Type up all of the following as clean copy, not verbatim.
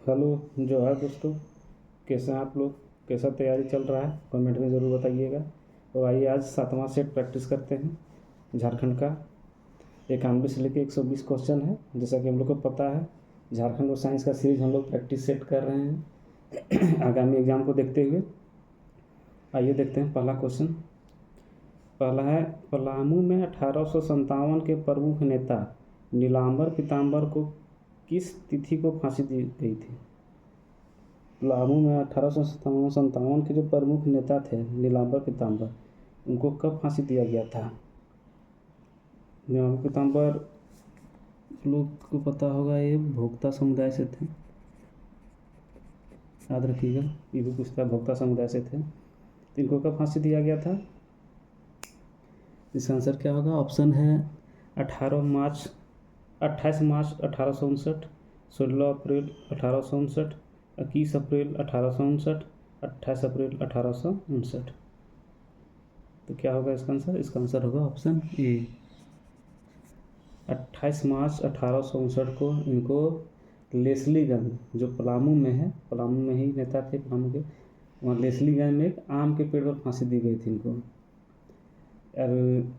Hello जो है दोस्तों, कैसे हैं आप लोग? कैसा तैयारी चल रहा है? कमेंट में ज़रूर बताइएगा। और आइए आज 7वां सेट प्रैक्टिस करते हैं। झारखंड का 91 से लेकर 120 क्वेश्चन है। जैसा कि हम लोग को पता है, झारखंड और साइंस का सीरीज हम लोग प्रैक्टिस सेट कर रहे हैं आगामी एग्जाम को देखते हुए। आइए देखते हैं पहला क्वेश्चन। पहला है, पलामू में 1857 के प्रमुख नेता नीलांबर पीताम्बर को किस तिथि को फांसी दी गई थी? पलामू में 1857 के जो प्रमुख नेता थे नीलांबर पीताम्बर, उनको कब फांसी दिया गया था? नीलांबर पीताम्बर लोग को पता होगा, ये भोक्ता समुदाय से थे, याद रखिएगा, ये भी पूछता है, भोक्ता समुदाय से थे। तो इनको कब फांसी दिया गया था? इसका आंसर क्या होगा? ऑप्शन है 28 मार्च 1859, 16 अप्रैल 1859, 21 अप्रैल 1859, 28 अप्रैल 1859। तो क्या होगा इसका आंसर? इसका आंसर होगा ऑप्शन ए, 28 मार्च 1859 को इनको लेस्लीगंज, जो पलामू में है, पलामू में ही नेता थे पलामू के, वहाँ लेस्लीगंज में एक आम के पेड़ पर फांसी दी गई थी इनको। और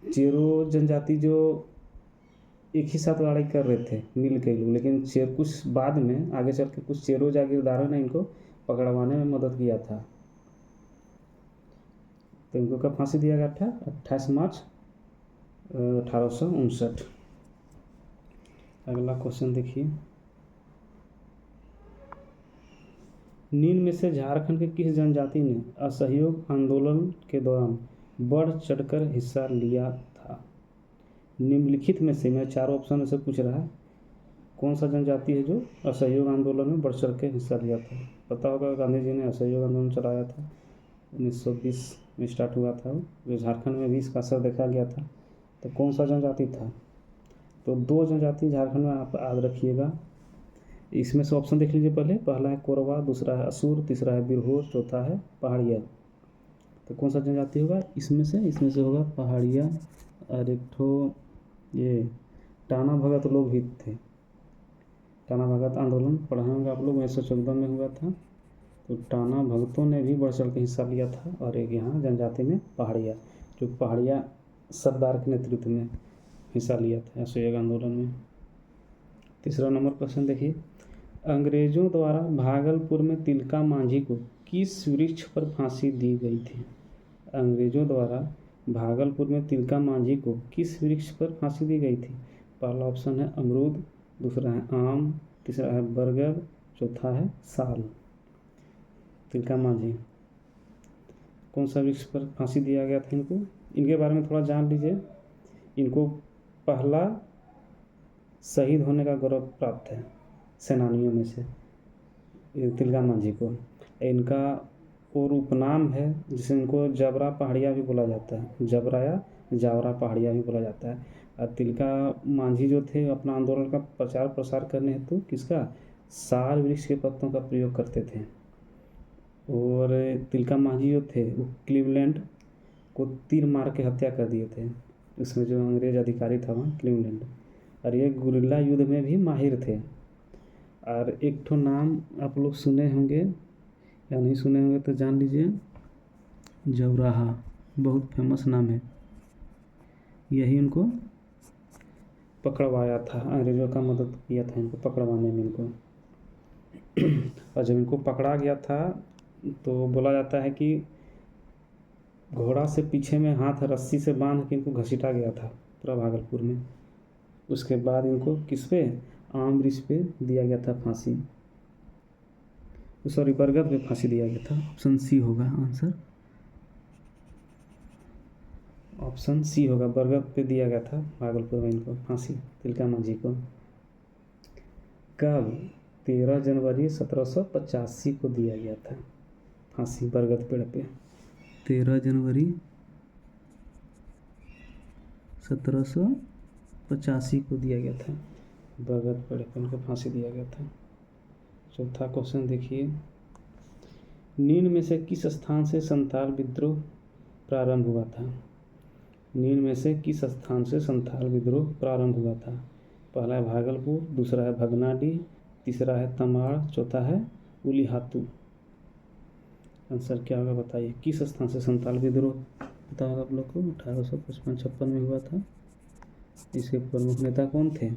चेरो जनजाति जो एक ही साथ लड़ाई कर रहे थे मिल के लोग, लेकिन कुछ बाद में आगे चल के कुछ चेरो जागीरदारों ने इनको पकड़वाने में मदद किया था। तो इनको कब फांसी दिया गया था? 28 मार्च 1859। अगला क्वेश्चन देखिए, निम्न में से झारखंड के किस जनजाति ने असहयोग आंदोलन के दौरान बढ़ चढ़कर हिस्सा लिया था? निम्नलिखित में से, मैं चारों ऑप्शन से पूछ रहा है, कौन सा जनजाति है जो असहयोग आंदोलन में बढ़ चढ़ के हिस्सा लिया था? पता होगा गांधी जी ने असहयोग आंदोलन चलाया था, 1920 में स्टार्ट हुआ था वो, जो झारखंड में भी इसका असर देखा गया था। तो कौन सा जनजाति था? तो 2 जनजाति झारखंड में आप याद रखिएगा। इसमें से ऑप्शन देख लीजिए पहले। पहला है कोरवा, दूसरा है असुर, तीसरा है बिरहोर, चौथा है पहाड़िया। तो कौन सा जनजाति होगा इसमें से? इसमें से होगा पहाड़िया। और एक ठो ये टाना भगत लोग भी थे। टाना भगत आंदोलन पढ़े होंगे आप लोग, 1914 में हुआ था। तो टाना भगतों ने भी बढ़ चढ़ के हिस्सा लिया था। और एक यहाँ जनजाति में पहाड़िया, जो पहाड़िया सरदार के नेतृत्व में हिस्सा लिया था असहयोग आंदोलन में। तीसरा नंबर क्वेश्चन देखिए, अंग्रेजों द्वारा भागलपुर में तिलका मांझी को किस वृक्ष पर फांसी दी गई थी? अंग्रेजों द्वारा भागलपुर में तिलका मांझी को किस वृक्ष पर फांसी दी गई थी? पहला ऑप्शन है अमरूद, दूसरा है आम, तीसरा है बरगद, चौथा है साल। तिलका मांझी कौन सा वृक्ष पर फांसी दिया गया था इनको? इनके बारे में थोड़ा जान लीजिए। इनको पहला शहीद होने का गौरव प्राप्त है सेनानियों में से, तिलका मांझी को। इनका और उपनाम है जिसे इनको जबरा पहाड़िया भी बोला जाता है, जबरा या जावरा पहाड़िया भी बोला जाता है। और तिलका मांझी जो थे अपना आंदोलन का प्रचार प्रसार करने हेतु किसका? साल वृक्ष के पत्तों का प्रयोग करते थे। और तिलका मांझी जो थे वो क्लीवलैंड को तीर मार के हत्या कर दिए थे, उसमें जो अंग्रेज अधिकारी था वहाँ क्लीवलैंड। और ये गुरिल्ला युद्ध में भी माहिर थे। और एक ठो नाम आप लोग सुने होंगे या नहीं सुने होंगे तो जान लीजिए, जवराहा, बहुत फेमस नाम है। यही उनको पकड़वाया था, अंग्रेजों का मदद किया था इनको पकड़वाने में इनको। और जब इनको पकड़ा गया था तो बोला जाता है कि घोड़ा से पीछे में हाथ रस्सी से बांध के इनको घसीटा गया था पूरा भागलपुर में। उसके बाद इनको किस पे? आम वृक्ष पे दिया गया था फांसी, सॉरी बरगद पे फांसी दिया गया था। ऑप्शन सी होगा आंसर, ऑप्शन सी होगा, बरगद पे दिया गया था भागलपुर में इनको फांसी, तिलका मांझी को। कब? 13 जनवरी 1785 को दिया गया था फांसी बरगद पेड़ पे। 13 जनवरी 1785 को दिया गया था, बरगद पेड़ पे उनको फांसी दिया गया था। चौथा क्वेश्चन देखिए, निम्न में से किस स्थान से संथाल विद्रोह प्रारंभ हुआ था? निम्न में से किस स्थान से संथाल विद्रोह प्रारंभ हुआ था? पहला है भागलपुर, दूसरा है भगनाडीह, तीसरा है तमाड़, चौथा है उलिहातू। आंसर क्या होगा बताइए। किस स्थान से संताल विद्रोह पता होगा आप लोग को 1855-56 में हुआ था। इसके प्रमुख नेता कौन थे?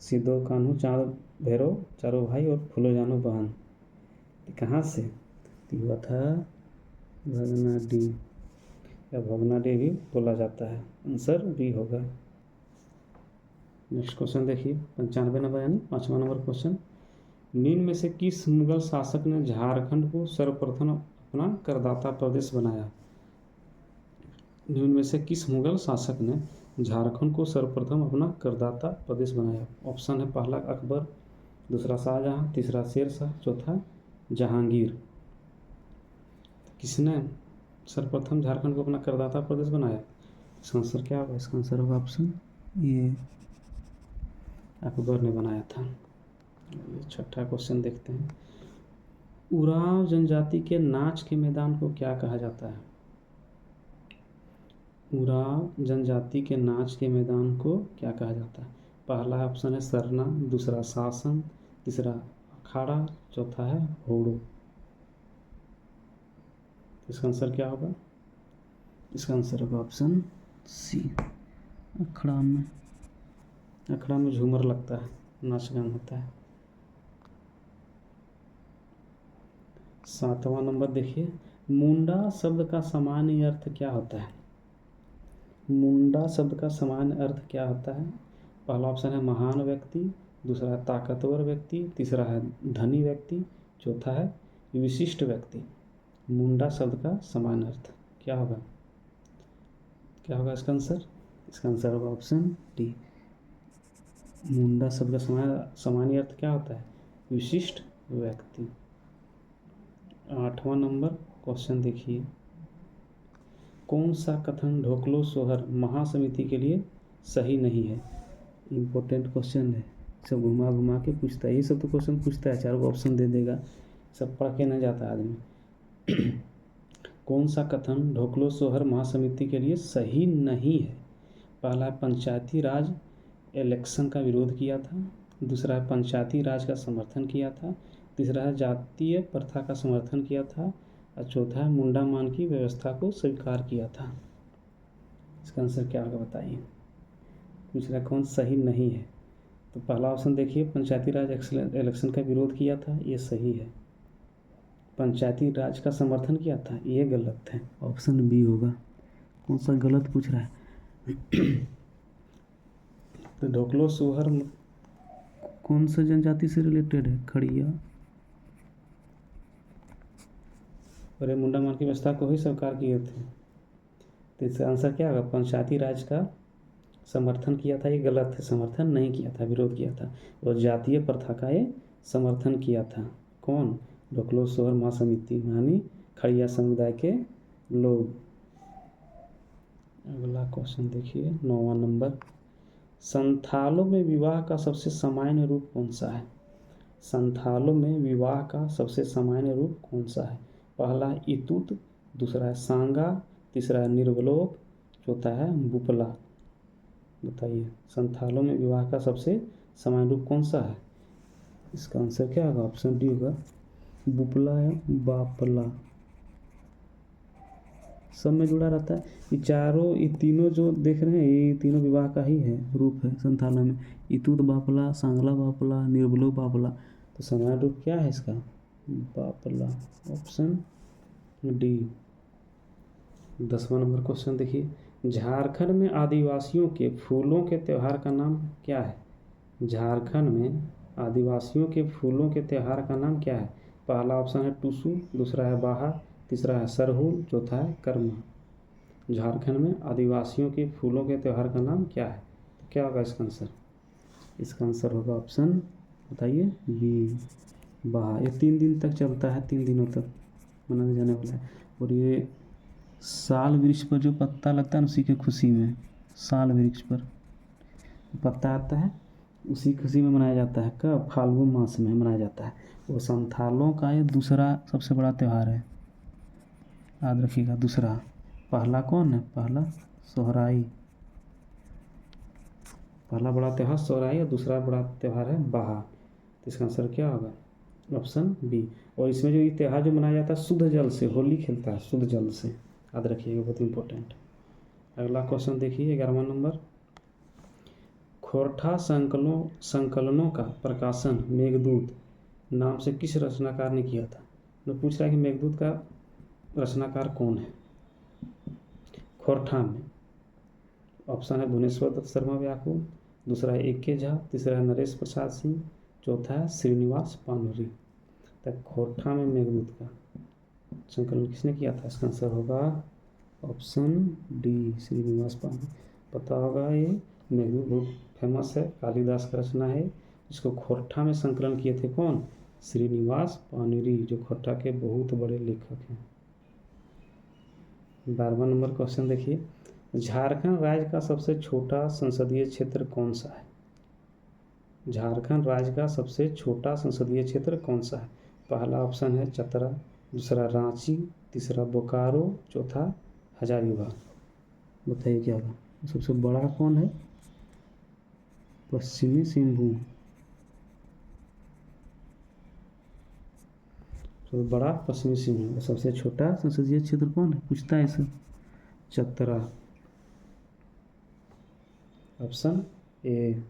सिद्धो कान्हू चांद भैरव चारों भाई और फूलो जानो बहन। कहाँ से हुआ था? भगनाडी या भगनाडी भी बोला जाता है। आंसर बी होगा। नेक्स्ट क्वेश्चन देखिए 95 नंबर यानी 5वां नंबर क्वेश्चन। निम्न में से किस मुगल शासक ने झारखंड को सर्वप्रथम अपना करदाता प्रदेश बनाया? निम्न में से किस मुगल शासक ने झारखंड को सर्वप्रथम अपना करदाता प्रदेश बनाया? ऑप्शन है पहला अकबर, दूसरा शाहजहां, तीसरा शेरशाह, चौथा जहांगीर। किसने सर्वप्रथम झारखंड को अपना करदाता प्रदेश बनाया? इसका आंसर क्या होगा? इसका आंसर होगा ऑप्शन ये अकबर ने बनाया था। छठा क्वेश्चन देखते हैं। उरांव जनजाति के नाच के मैदान को क्या कहा जाता है? उरांव जनजाति के नाच के मैदान को क्या कहा जाता है? पहला ऑप्शन है सरना, दूसरा शासन, तीसरा अखाड़ा, चौथा है होड़ो। इसका आंसर क्या होगा? इसका आंसर होगा ऑप्शन सी अखाड़ा में झूमर लगता है, नाच गान होता है। 7वां नंबर देखिए। मुंडा शब्द का सामान्य अर्थ क्या होता है? मुंडा शब्द का सामान्य अर्थ क्या होता है? पहला ऑप्शन है महान व्यक्ति, दूसरा है ताकतवर व्यक्ति, तीसरा है धनी व्यक्ति, चौथा है विशिष्ट व्यक्ति। मुंडा शब्द का सामान्य अर्थ क्या होगा? क्या होगा इसका आंसर? इसका आंसर होगा ऑप्शन डी। मुंडा शब्द का सामान्य अर्थ क्या होता है? विशिष्ट व्यक्ति। 8वां नंबर क्वेश्चन देखिए। कौन सा कथन ढोकलो सोहर महासमिति के लिए सही नहीं है? इम्पोर्टेंट क्वेश्चन है, सब घुमा घुमा के पूछता है। ये सब तो क्वेश्चन पूछता है, 4 ऑप्शन दे देगा, सब पढ़ के नहीं जाता आदमी। कौन सा कथन ढोकलो सोहर महासमिति के लिए सही नहीं है? पहला है पंचायती राज इलेक्शन का विरोध किया था, दूसरा है पंचायती राज का समर्थन किया था, तीसरा है जातीय प्रथा का समर्थन किया था और चौथा है मुंडा मान की व्यवस्था को स्वीकार किया था। इसका आंसर क्या होगा बताइए। पूछ रहा कौन सही नहीं है, तो पहला ऑप्शन देखिए पंचायती राज इलेक्शन का विरोध किया था, ये सही है। पंचायती राज का समर्थन किया था, ये गलत है, ऑप्शन बी होगा। कौन सा गलत पूछ रहा है? तो ढोकलो सोहर कौन सा जनजाति से रिलेटेड है? खड़िया और ये मुंडा मान की व्यवस्था को ही स्वीकार किए थे, तो इसका आंसर क्या होगा? पंचायती राज का समर्थन किया था, ये गलत है, समर्थन नहीं किया था, विरोध किया था। और जातीय प्रथा का ये समर्थन किया था। कौन? ढोकलो सोहर महासमिति यानी खड़िया समुदाय के लोग। अगला क्वेश्चन देखिए 9वां नंबर। संथालों में विवाह का सबसे सामान्य रूप कौन सा है? संथालों में विवाह का सबसे सामान्य रूप कौन सा है? पहला है इतुत, दूसरा है सांगा, तीसरा है निर्वलोक, चौथा है बुपला। बताइए संथालों में विवाह का सबसे सामान्य रूप कौन सा है? इसका आंसर क्या होगा? ऑप्शन डी होगा, बुपला या बापला। सब में जुड़ा रहता है। ये तीनों जो देख रहे हैं, ये तीनों विवाह का ही है, रूप है संथालों में। इतुत बापला, सांगला बापला, निर्वलोक बापला। तो सामान्य रूप क्या है इसका? बापला, ऑप्शन डी। 10वां नंबर क्वेश्चन देखिए। झारखंड में आदिवासियों के फूलों के त्यौहार का नाम क्या है? झारखंड में आदिवासियों के फूलों के त्यौहार का नाम क्या है? पहला ऑप्शन है टुसु, दूसरा है बाहा, तीसरा है सरहुल, चौथा है कर्मा। झारखंड में आदिवासियों के फूलों के त्यौहार का नाम क्या है? तो क्या होगा इसका आंसर? इसका आंसर होगा ऑप्शन बताइए बी, बाहा। ये 3 दिन तक चलता है, 3 दिनों तक मनाने जाने वाला है। और ये साल वृक्ष पर जो पत्ता लगता है उसी के खुशी में, साल वृक्ष पर पत्ता आता है उसी खुशी में मनाया जाता है। कब? फाल्गुन मास में मनाया जाता है। वो संथालों का ये दूसरा सबसे बड़ा त्यौहार है, याद रखिएगा। दूसरा, पहला कौन है? पहला सोहराई, पहला बड़ा त्यौहार सोहराई और दूसरा बड़ा त्यौहार है बाहा। तो इसका आंसर क्या होगा? Option B. और इसमें जो ये त्यौहार जो मनाया जाता है शुद्ध जल से, होली खेलता है शुद्ध जल से, याद रखिएगा, बहुत इंपॉर्टेंट। अगला क्वेश्चन देखिए 11वां नंबर। खोरठा संकलनों का प्रकाशन मेघदूत नाम से किस रचनाकार ने किया था? तो पूछ रहा है कि मेघदूत का रचनाकार कौन है खोरठा में? ऑप्शन है भुवनेश्वर दत्त शर्मा व्याकुल, दूसरा है ए.के. झा, तीसरा है नरेश प्रसाद सिंह, चौथा है श्रीनिवास पानूरी। तो खोरठा में मेघदूत का संकलन किसने किया था? इसका आंसर होगा ऑप्शन डी, श्रीनिवास पानूरी। पता होगा ये मेघदूत बहुत फेमस है, कालिदास का रचना है। इसको खोरठा में संकलन किए थे कौन? श्रीनिवास पानूरी, जो खोरठा के बहुत बड़े लेखक हैं। 12वां नंबर क्वेश्चन देखिए। झारखंड राज्य का सबसे छोटा संसदीय क्षेत्र कौन सा है? झारखंड राज्य का सबसे छोटा संसदीय क्षेत्र कौन सा है? पहला ऑप्शन है चतरा, दूसरा रांची, तीसरा बोकारो, चौथा हजारीबाग। बताइए क्या होगा? सबसे बड़ा कौन है? पश्चिमी सिंहभूम। सबसे बड़ा पश्चिमी सिंहभूम। सबसे छोटा संसदीय क्षेत्र कौन है? पूछता है इसे। Chatra, option A.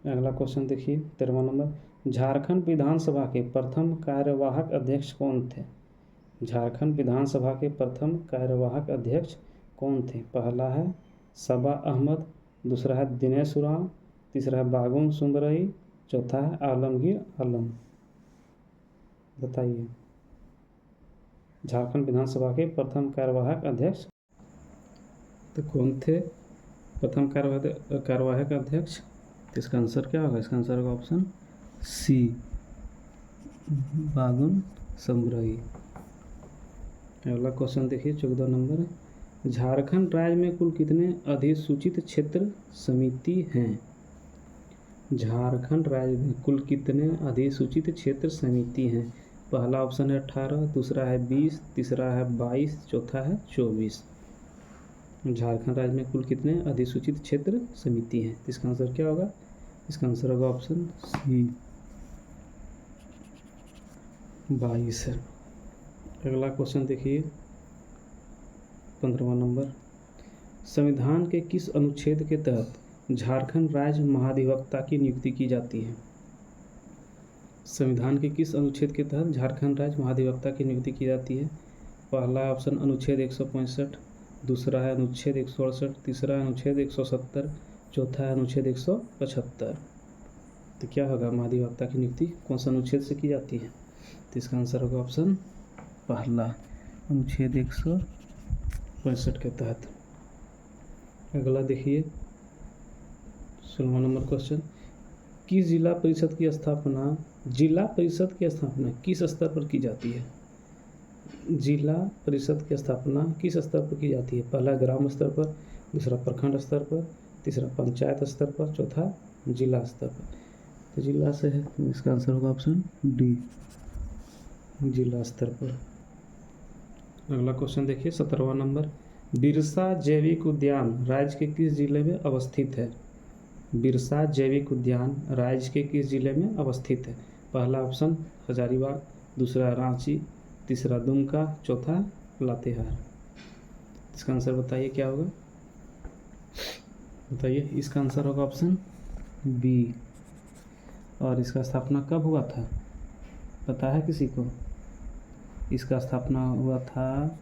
अगला क्वेश्चन देखिए 13वां नंबर। झारखंड विधानसभा के प्रथम कार्यवाहक अध्यक्ष कौन थे? झारखंड विधानसभा के प्रथम कार्यवाहक अध्यक्ष कौन थे? पहला है सबा अहमद, दूसरा है दिनेश उरांव, तीसरा है बागुन सुंदरई, चौथा है आलमगीर आलम। बताइए झारखंड विधानसभा के प्रथम कार्यवाहक अध्यक्ष तो कौन थे? प्रथम कार्यवाहक अध्यक्ष, तो इसका आंसर क्या होगा? इसका आंसर होगा ऑप्शन सी, बागुन सुंदरई। अगला क्वेश्चन देखिए 14 नंबर। झारखंड राज्य में कुल कितने अधिसूचित क्षेत्र समिति हैं? झारखंड राज्य में कुल कितने अधिसूचित क्षेत्र समिति हैं? पहला ऑप्शन है 18, दूसरा है 20, तीसरा है 22, चौथा है 24। झारखंड राज्य में कुल कितने अधिसूचित क्षेत्र समिति हैं? इसका आंसर क्या होगा? इसका आंसर होगा ऑप्शन सी, 22 है। अगला क्वेश्चन देखिए 15वां नंबर। संविधान के किस अनुच्छेद के तहत झारखंड राज्य महाधिवक्ता की नियुक्ति की जाती है? संविधान के किस अनुच्छेद के तहत झारखंड राज्य महाधिवक्ता की नियुक्ति की जाती है? पहला ऑप्शन अनुच्छेद 165, दूसरा है अनुच्छेद 168, तीसरा है अनुच्छेद 170, चौथा है अनुच्छेद 175। तो क्या होगा? महाधिवक्ता की नियुक्ति कौन सा अनुच्छेद से की जाती है? तो इसका आंसर होगा ऑप्शन पहला, अनुच्छेद 165 के तहत। अगला देखिए 16वां नंबर क्वेश्चन। किस जिला परिषद की स्थापना किस स्तर पर की जाती है? जिला परिषद की स्थापना किस स्तर पर की जाती है? पहला ग्राम स्तर पर, दूसरा प्रखंड स्तर पर, तीसरा पंचायत स्तर पर, चौथा जिला स्तर पर। तो जिला से है, तो इसका आंसर होगा ऑप्शन डी, जिला स्तर पर। अगला क्वेश्चन देखिए 17वां नंबर। बिरसा जैविक उद्यान राज्य के किस जिले में अवस्थित है? बिरसा जैविक उद्यान राज्य के किस जिले में अवस्थित है? पहला ऑप्शन हजारीबाग, दूसरा रांची, तीसरा दुमका, चौथा लातेहार। इसका आंसर बताइए क्या होगा? बताइए। इसका आंसर होगा ऑप्शन बी। और इसका स्थापना कब हुआ था? पता है किसी को? इसका स्थापना हुआ था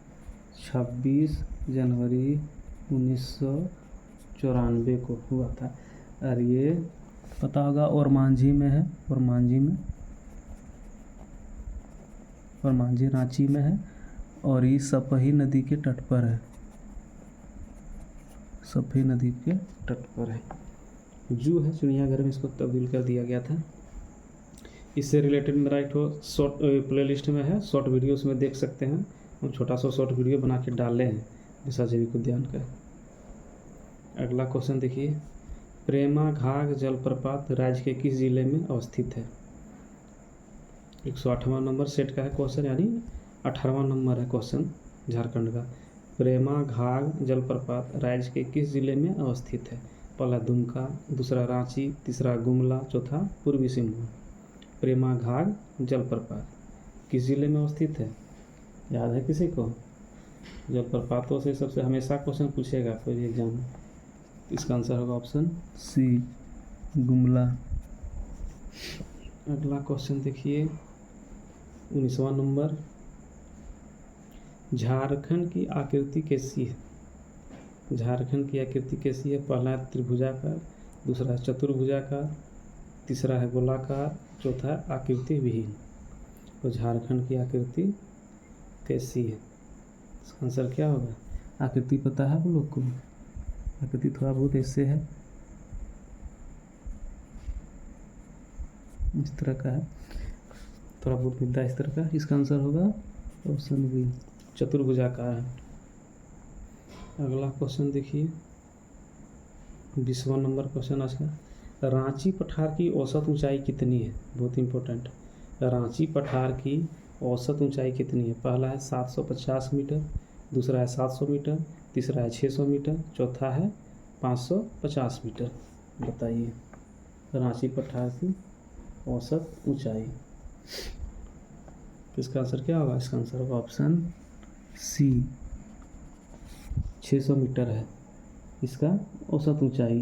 26 जनवरी 1994 को हुआ था। और ये पता होगा ओरमांझी में है, ओरमांझी रांची में है, और ये सपही नदी के तट पर है, सपही नदी के तट पर है। जू है चिड़ियाघर में इसको तब्दील कर दिया गया था। इससे रिलेटेड मेरा एक शॉर्ट प्लेलिस्ट में है, शॉर्ट वीडियो उसमें देख सकते हैं। हम छोटा सा शॉर्ट वीडियो बना के डाले हैं बिरसा जैविक उद्यान का। अगला क्वेश्चन देखिए। प्रेमा घाघ जलप्रपात राज्य के किस जिले में अवस्थित है? 108वां नंबर सेट का है क्वेश्चन, यानी 18वां नंबर है क्वेश्चन झारखंड का। प्रेमा घाघ जलप्रपात राज्य के किस जिले में अवस्थित है? पहला दुमका, दूसरा रांची, तीसरा गुमला, चौथा पूर्वी सिंहभूम। प्रेमा घाट जलप्रपात किस जिले में अवस्थित है? याद है किसी को? जलप्रपातों से सबसे हमेशा क्वेश्चन पूछेगा कोई भी एग्जाम में। इसका आंसर होगा ऑप्शन सी, गुमला। अगला क्वेश्चन देखिए 19वां नंबर। झारखंड की आकृति कैसी है? झारखंड की आकृति कैसी है? पहला है त्रिभुजाकार, दूसरा है चतुर्भुजाकार, तीसरा है गोलाकार, चौथा है आकृति विहीन। तो झारखंड की आकृति कैसी है? इसका आंसर क्या होगा? आकृति पता है आप लोग को? आकृति थोड़ा बहुत ऐसे है, इस तरह का है, थोड़ा बहुत मिलता है इस तरह का। इसका आंसर होगा ऑप्शन बी, चतुर्भुजाकार है। अगला क्वेश्चन देखिए 20वां नंबर क्वेश्चन आज का। रांची पठार की औसत ऊंचाई कितनी है? बहुत इंपॉर्टेंट। रांची पठार की औसत ऊंचाई कितनी है? पहला है 750 मीटर, दूसरा है 700 मीटर, तीसरा है 600 मीटर, चौथा है 550 मीटर। बताइए रांची पठार की औसत ऊंचाई। इसका आंसर क्या होगा? इसका आंसर होगा ऑप्शन सी, 600 मीटर है इसका औसत ऊंचाई।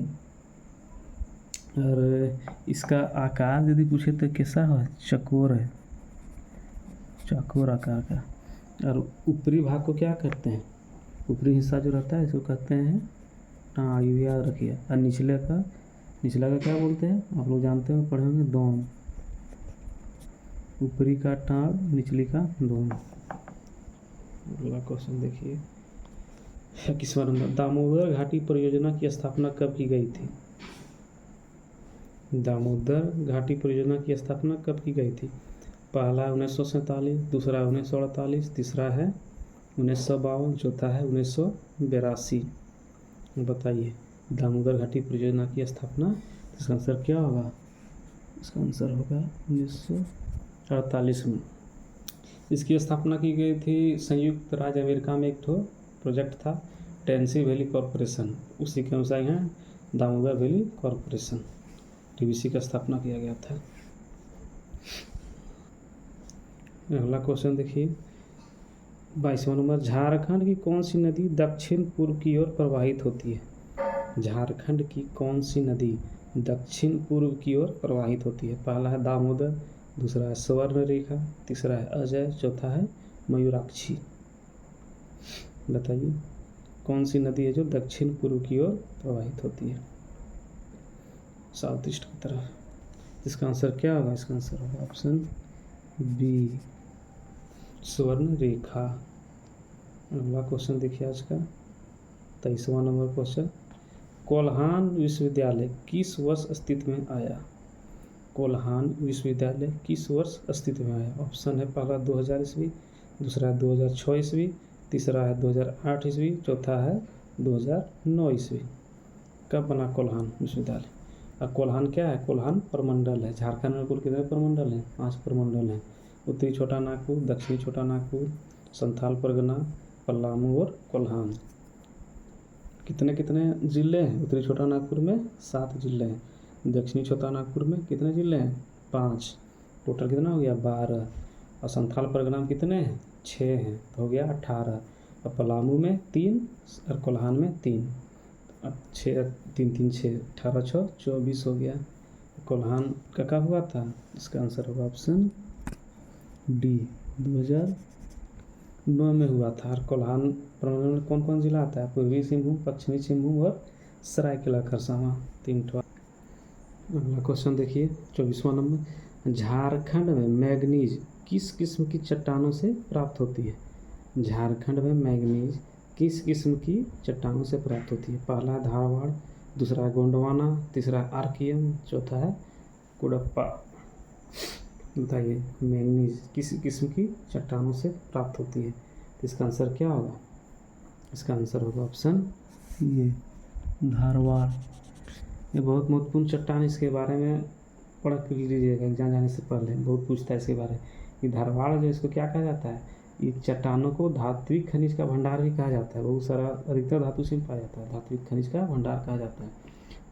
और इसका आकार यदि पूछे तो कैसा है? चकोर है, चकोर आकार का। और ऊपरी भाग को क्या कहते हैं? ऊपरी हिस्सा जो रहता है इसको कहते हैं टाँड़, याद रखिए। और निचले का क्या बोलते हैं? आप लोग जानते हो, पढ़े होंगे, दोम। ऊपरी का टाँड़, निचली का दोम। अगला क्वेश्चन देखिए 21वां नंबर। दामोदर घाटी परियोजना की स्थापना कब की गई थी? दामोदर घाटी परियोजना की स्थापना कब की गई थी? पहला 1947, दूसरा 1948, तीसरा है 1952, चौथा है 1982। बताइए दामोदर घाटी परियोजना की स्थापना, इसका आंसर क्या होगा? इसका आंसर होगा 1948 में। इसकी स्थापना की गई थी संयुक्त राज्य अमेरिका में। एक ठो प्रोजेक्ट था टेनेसी वैली कॉरपोरेशन, उसी के अनुसार यहाँ दामोदर वैली कॉरपोरेशन टीवीसी का स्थापना किया गया था। अगला क्वेश्चन देखिए 22वां नंबर। झारखंड की कौन सी नदी दक्षिण पूर्व की ओर प्रवाहित होती है? झारखंड की कौन सी नदी दक्षिण पूर्व की ओर प्रवाहित होती है? पहला है दामोदर, दूसरा है स्वर्णरेखा, तीसरा है अजय, चौथा है मयूराक्षी। बताइए कौन सी नदी है जो दक्षिण पूर्व की ओर प्रवाहित होती है, साउथ ईस्ट की तरफ? इसका आंसर क्या होगा? इसका आंसर होगा ऑप्शन बी, स्वर्णरेखा। अगला क्वेश्चन देखिए आज का 23वां नंबर क्वेश्चन। कोल्हान विश्वविद्यालय किस वर्ष अस्तित्व में आया? कोल्हान विश्वविद्यालय किस वर्ष अस्तित्व में आया? ऑप्शन है पहला 2000 ईस्वी, दूसरा है 2006 ईस्वी, तीसरा है 2008 ईस्वी, चौथा है 2009 ईस्वी। कब बना कोल्हान विश्वविद्यालय? और कोल्हान क्या है? कोल्हान प्रमंडल है। झारखंड में कुल कितने प्रमंडल हैं? 5 प्रमंडल हैं। उत्तरी छोटा नागपुर, दक्षिणी छोटा नागपुर, संथाल परगना, पलामू और कोल्हान। कितने कितने जिले हैं? उत्तरी छोटा नागपुर में 7 जिले हैं, दक्षिणी छोटा नागपुर में कितने जिले हैं? 5। टोटल कितना हो गया? 12। और संथाल परगना में कितने हैं? 6 हैं, तो हो गया 18। और पलामू में 3 और कोल्हान में 3। 6 3 3 6, 18 6 24 हो गया। कोल्हान का कब हुआ था? इसका आंसर होगा ऑप्शन डी, 2009 में हुआ था। और कोल्हान प्रमंडल में कौन कौन जिला आता है? पूर्वी सिंहभूम, पश्चिमी सिंहभूम और सरायकेला खरसावां, 3 ठो। अगला क्वेश्चन देखिए 24वां नंबर। झारखंड में मैग्नीज किस किस्म की चट्टानों से प्राप्त होती है? झारखंड में मैग्नीज किस किस्म की चट्टानों से प्राप्त होती है? पहला है धारवाड़, दूसरा है गोंडवाना, तीसरा है आर्कियम, चौथा है कुडप्पा। बताइए मैग्नीज किस किस्म की चट्टानों से प्राप्त होती है? तो इसका आंसर क्या होगा? इसका आंसर होगा ऑप्शन ये, धारवाड़। ये बहुत महत्वपूर्ण चट्टान, इसके बारे में पढ़ कर लीजिएगा एग्जाम जाने से पहले, बहुत पूछता है इसके बारे में। ये धारवाड़ जो इसको क्या कहा जाता है? ये चट्टानों को धात्विक खनिज का भंडार भी कहा जाता है। बहुत सारा अधिकतर धातु से पाया जाता है, धात्विक खनिज का भंडार कहा जाता है।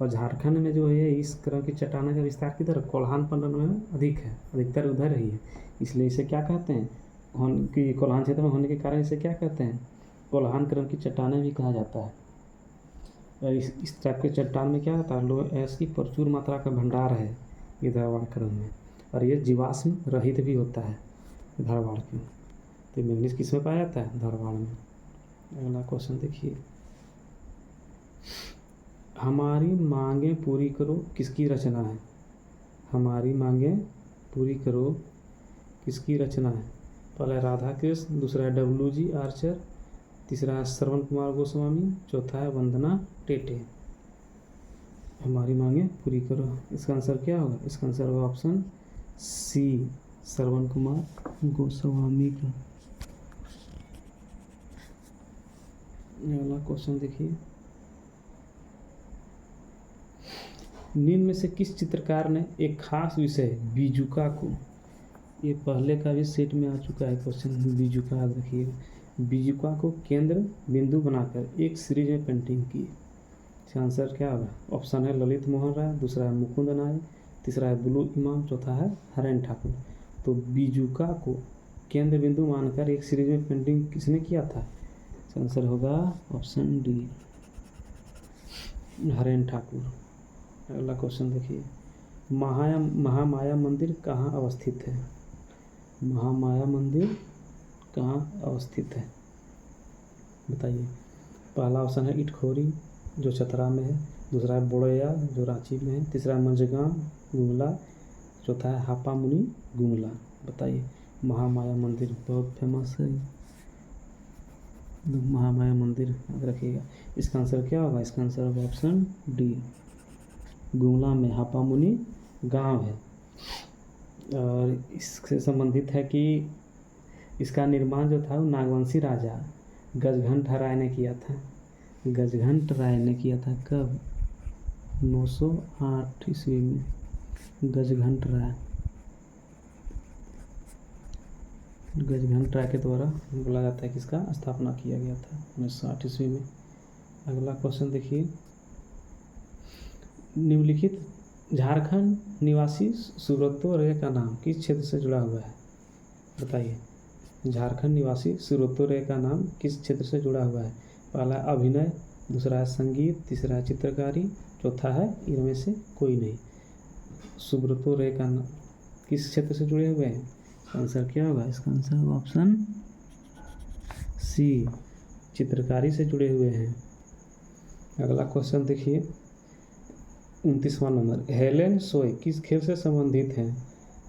और झारखंड में जो है इस तरह की चट्टानों का विस्तार किधर, कोल्हान पन्ना में अधिक है, अधिकतर उधर ही है, इसलिए इसे क्या कहते हैं, कि कोल्हान क्षेत्र में होने के कारण इसे क्या कहते हैं, कोल्हान क्रम की चट्टानें भी कहा जाता है। इस टाइप के चट्टान में क्या होता है, लोहे ऐस की प्रचुर मात्रा का भंडार है ये धारवाड़ क्रम में, और ये जीवाश्म रहित भी होता है धारवाड़ के। तो मैग्नीज किस में पाया जाता है, धारवाड़ में। अगला क्वेश्चन देखिए, हमारी मांगे पूरी करो किसकी रचना है, हमारी मांगे पूरी करो किसकी रचना है। पहला है राधा कृष्ण, दूसरा है WG आर्चर, तीसरा है श्रवण कुमार गोस्वामी, चौथा है वंदना टेटे। हमारी मांगे पूरी करो, इसका आंसर क्या होगा, इसका आंसर होगा ऑप्शन सी, श्रवण कुमार गोस्वामी का। अगला क्वेश्चन देखिए, निम्न में से किस चित्रकार ने एक खास विषय बीजुका को, ये पहले का भी सेट में आ चुका है क्वेश्चन, बीजुका याद रखिए, बीजुका को केंद्र बिंदु बनाकर एक सीरीज में पेंटिंग की। इसका आंसर क्या होगा, ऑप्शन है ललित मोहन राय, दूसरा है मुकुंद नाय, तीसरा है बुलू इमाम, चौथा है हरेन ठाकुर। तो बीजुका को केंद्र बिंदु मानकर एक सीरीज में पेंटिंग किसने किया था, इसका आंसर होगा ऑप्शन डी, हरेन ठाकुर। अगला क्वेश्चन देखिए, महामाया मंदिर कहाँ अवस्थित है, महामाया मंदिर कहाँ अवस्थित है, बताइए। पहला ऑप्शन है इटखोरी जो चतरा में है, दूसरा है बोड़ैया जो रांची में है, तीसरा है मंझगांव गुमला, चौथा है हापामुनि गुमला। बताइए, महामाया मंदिर बहुत फेमस है, महामाया मंदिर याद रखिएगा। इसका आंसर क्या होगा, इसका आंसर होगा ऑप्शन डी, गुमला में हापामुनि गांव है। और इससे संबंधित है कि इसका निर्माण जो था वो नागवंशी राजा गजघंट राय ने किया था, गजघंट राय ने किया था, कब, 908 ईस्वी में गजघंट राय के द्वारा बोला जाता है कि इसका स्थापना किया गया था 908 ईस्वी में। अगला क्वेश्चन देखिए, निम्नलिखित झारखंड निवासी सुब्रतो रे का नाम किस क्षेत्र से जुड़ा हुआ है, बताइए। झारखंड निवासी सुब्रतो रे का नाम किस क्षेत्र से जुड़ा हुआ है। पहला है अभिनय, दूसरा है संगीत, तीसरा है चित्रकारी, चौथा है इनमें से कोई नहीं। सुब्रतो रे का नाम किस क्षेत्र से जुड़े हुए हैं, आंसर क्या होगा, इसका आंसर होगा ऑप्शन सी, चित्रकारी से जुड़े हुए हैं। अगला क्वेश्चन देखिए, 29वां नंबर, हेलेन सोय किस खेल से संबंधित हैं,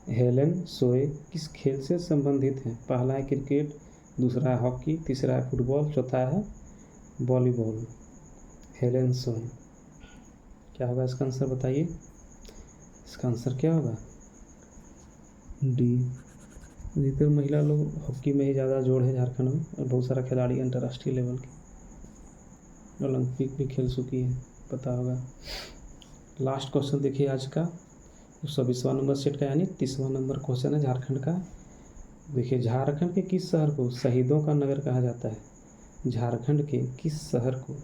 हेलेन सोय किस खेल से संबंधित हैं। पहला है क्रिकेट, दूसरा है हॉकी, तीसरा है फुटबॉल, चौथा है वॉलीबॉल। हेलेन सोय क्या होगा इसका आंसर, बताइए। इसका आंसर क्या होगा, डी। अधिकतर महिला लोग हॉकी में ही ज़्यादा जोड़ है झारखंड में, और बहुत सारा खिलाड़ी अंतर्राष्ट्रीय लेवल के ओलंपिक भी खेल चुकी है, पता होगा। लास्ट क्वेश्चन देखिए आज का, 26वां नंबर सेट का यानी 30वां नंबर क्वेश्चन है झारखंड का। देखिए, झारखंड के किस शहर को शहीदों का नगर कहा जाता है। झारखंड के किस शहर को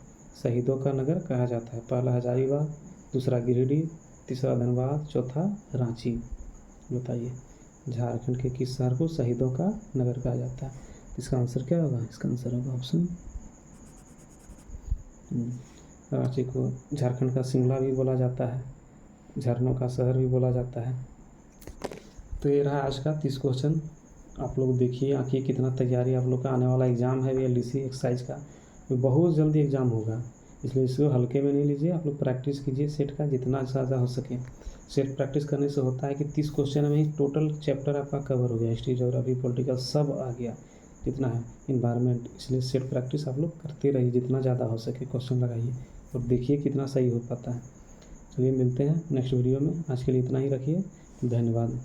शहीदों का नगर कहा जाता है। पहला हजारीबाग, दूसरा गिरिडीह, तीसरा धनबाद, चौथा रांची। बताइए, झारखंड के किस शहर को शहीदों का नगर कहा जाता है। इसका आंसर क्या होगा, इसका आंसर होगा ऑप्शन रांची को झारखंड का शिमला भी बोला जाता है, झरनों का शहर भी बोला जाता है। तो ये रहा आज का 30 क्वेश्चन। आप लोग देखिए आखिर कितना तैयारी आप लोग का आने वाला एग्ज़ाम है VLDC एक्सरसाइज का, तो बहुत जल्दी एग्ज़ाम होगा, इसलिए इसको हल्के में नहीं लीजिए। आप लोग प्रैक्टिस कीजिए सेट का जितना ज़्यादा हो सके। सेट प्रैक्टिस करने से होता है कि 30 क्वेश्चन में ही टोटल चैप्टर आपका कवर हो गया, हिस्ट्री, ज्योग्राफी, पॉलिटिकल सब आ गया जितना है, इन्वायरमेंट। इसलिए सेट प्रैक्टिस आप लोग करते रहिए, जितना ज़्यादा हो सके क्वेश्चन लगाइए और देखिए कितना सही हो पाता है। चलिए मिलते हैं नेक्स्ट वीडियो में, आज के लिए इतना ही रखिए, धन्यवाद।